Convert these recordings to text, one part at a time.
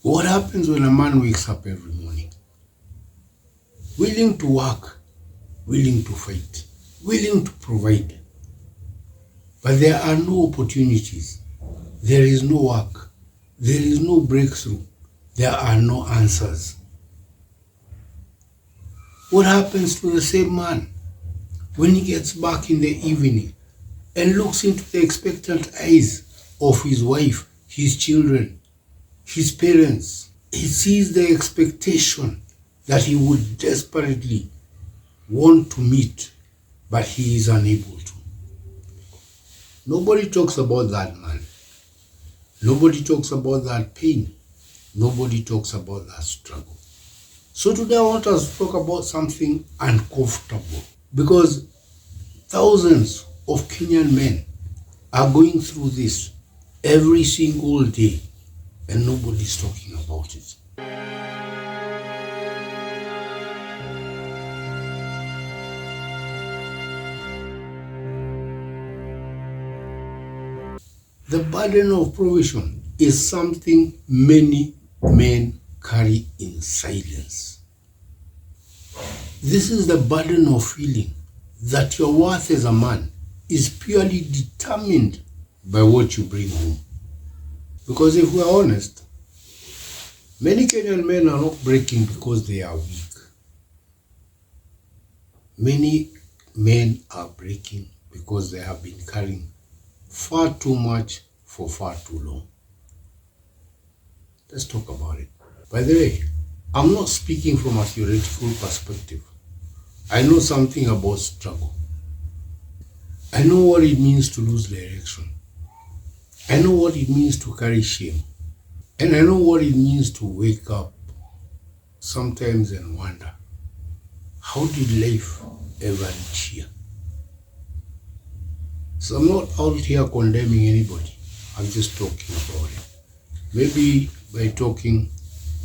What happens when a man wakes up every morning? Willing to work, willing to fight, willing to provide. But there are no opportunities. There is no work. There is no breakthrough. There are no answers. What happens to the same man when he gets back in the evening and looks into the expectant eyes of his wife, his children, his parents? He sees the expectation that he would desperately want to meet, but he is unable to. Nobody talks about that man. Nobody talks about that pain. Nobody talks about that struggle. So today I want us to talk about something uncomfortable, because thousands of Kenyan men are going through this every single day and nobody's talking about it. The burden of provision is something many men carry in silence. This is the burden of feeling that your worth as a man is purely determined by what you bring home. Because if we're honest, many Kenyan men are not breaking because they are weak. Many men are breaking because they have been carrying far too much for far too long. Let's talk about it. By the way, I'm not speaking from a theoretical perspective. I know something about struggle. I know what it means to lose direction. I know what it means to carry shame. And I know what it means to wake up sometimes and wonder, how did life ever reach here? So I'm not out here condemning anybody. I'm just talking about it. Maybe by talking,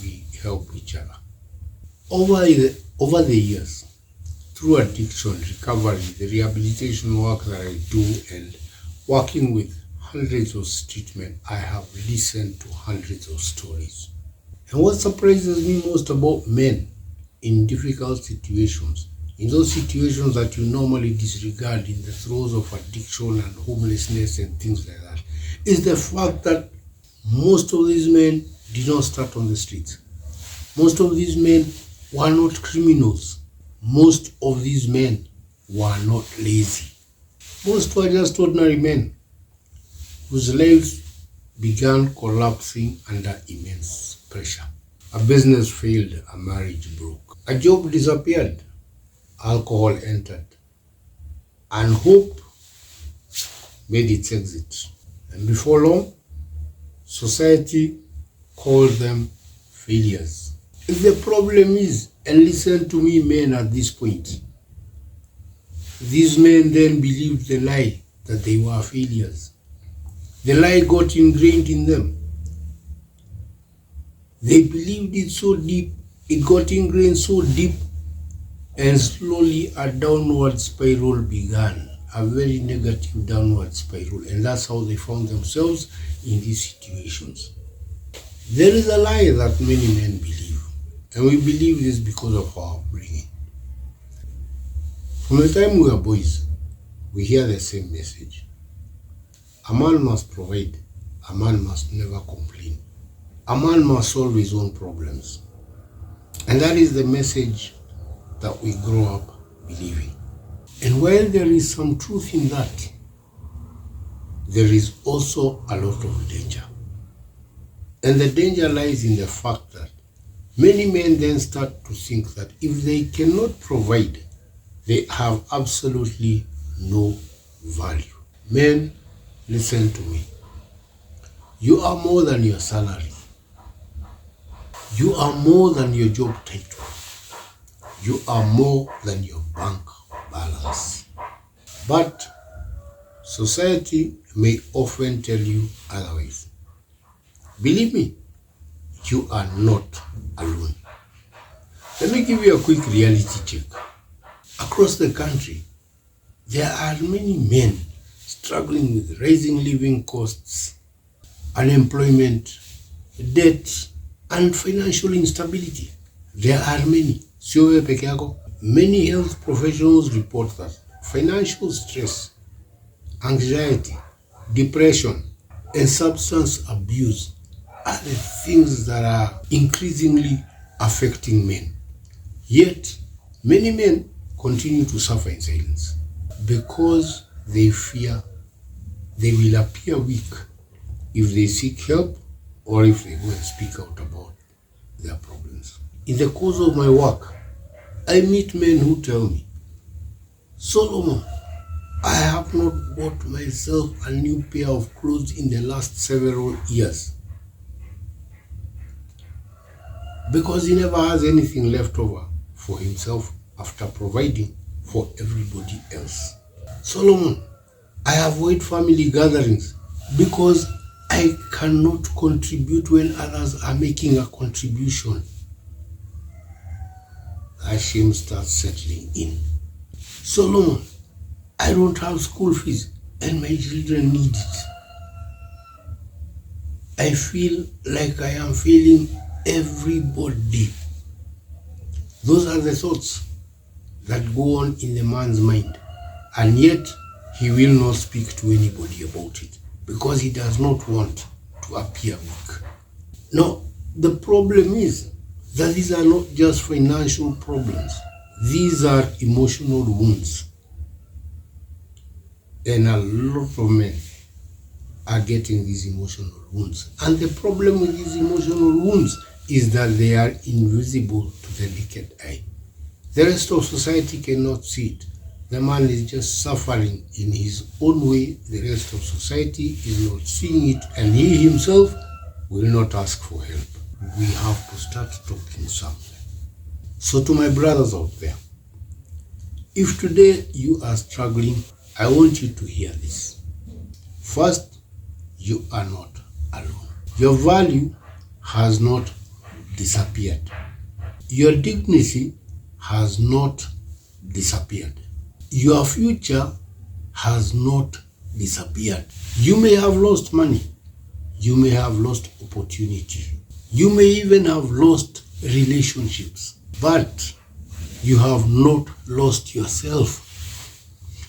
we help each other. Over the years, through addiction, recovery, the rehabilitation work that I do, and working with hundreds of street men, I have listened to hundreds of stories. And what surprises me most about men in difficult situations, in those situations that you normally disregard in the throes of addiction and homelessness and things like that, is the fact that most of these men did not start on the streets. Most of these men were not criminals. Most of these men were not lazy. Most were just ordinary men whose lives began collapsing under immense pressure. A business failed, a marriage broke, a job disappeared, alcohol entered, and hope made its exit. And before long, society called them failures. If the problem is, and listen to me men at this point, these men then believed the lie that they were failures. The lie got ingrained in them. They believed it so deep, it got ingrained so deep, and slowly a downward spiral began, a very negative downward spiral, and that's how they found themselves in these situations. There is a lie that many men believe, and we believe this because of our upbringing. From the time we are boys, we hear the same message. A man must provide. A man must never complain. A man must solve his own problems. And that is the message that we grow up believing. And while there is some truth in that, there is also a lot of danger. And the danger lies in the fact that many men then start to think that if they cannot provide, they have absolutely no value. Men, listen to me. You are more than your salary. You are more than your job title. You are more than your bank balance. But society may often tell you otherwise. Believe me, you are not alone. Let me give you a quick reality check. Across the country, there are many men struggling with rising living costs, unemployment, debt, and financial instability. There are many. Sio wewe peke yako. Many health professionals report that financial stress, anxiety, depression, and substance abuse are the things that are increasingly affecting men. Yet, many men continue to suffer in silence because they fear they will appear weak if they seek help or if they go and speak out about their problems. In the course of my work, I meet men who tell me, Solomon, I have not bought myself a new pair of clothes in the last several years because he never has anything left over for himself after providing for everybody else. Solomon, I avoid family gatherings because I cannot contribute when others are making a contribution. That shame starts settling in. Solomon, I don't have school fees and my children need it. I feel like I am failing everybody. Those are the thoughts that go on in the man's mind, and yet he will not speak to anybody about it because he does not want to appear weak. Now, the problem is that these are not just financial problems. These are emotional wounds. And a lot of men are getting these emotional wounds. And the problem with these emotional wounds is that they are invisible to the naked eye. The rest of society cannot see it. The man is just suffering in his own way. The rest of society is not seeing it, and he himself will not ask for help. We have to start talking somewhere. So to my brothers out there, if today you are struggling, I want you to hear this. First, you are not alone. Your value has not disappeared. Your dignity has not disappeared. Your future has not disappeared. You may have lost money. You may have lost opportunity. You may even have lost relationships. But you have not lost yourself.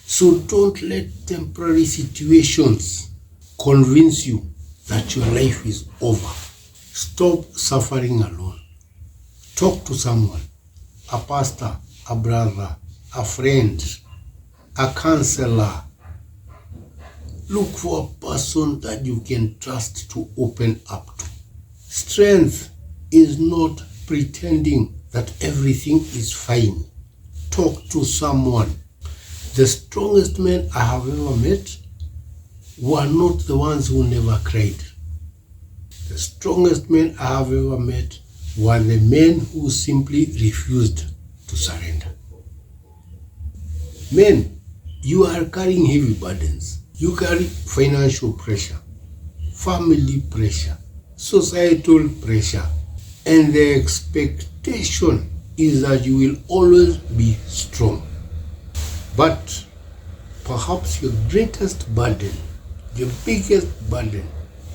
So don't let temporary situations convince you that your life is over. Stop suffering alone. Talk to someone, a pastor, a brother, a friend, a counselor. Look for a person that you can trust to open up to. Strength is not pretending that everything is fine. Talk to someone. The strongest men I have ever met were not the ones who never cried. The strongest men I have ever met were the men who simply refused to surrender. Men, you are carrying heavy burdens. You carry financial pressure, family pressure, societal pressure, and the expectation is that you will always be strong. But perhaps your greatest burden, your biggest burden,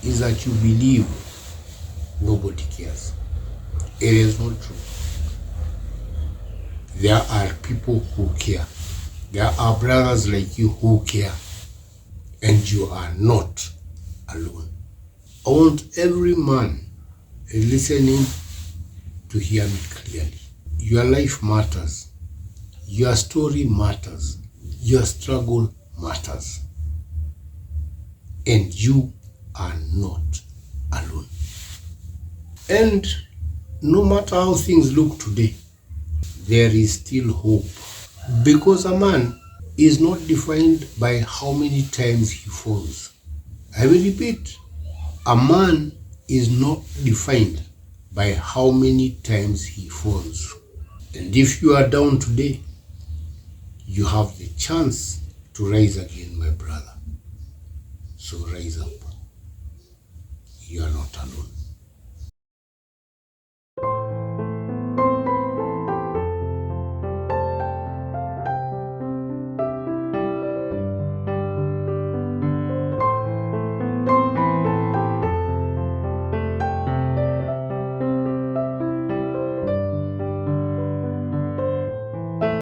is that you believe nobody cares. It is not true. There are people who care. There are brothers like you who care. And you are not alone. I want every man listening to hear me clearly. Your life matters. Your story matters. Your struggle matters. And you are not alone. And no matter how things look today, there is still hope. Because a man is not defined by how many times he falls. I will repeat, a man is not defined by how many times he falls. And if you are down today, you have the chance to rise again, my brother. So rise up. You are not alone.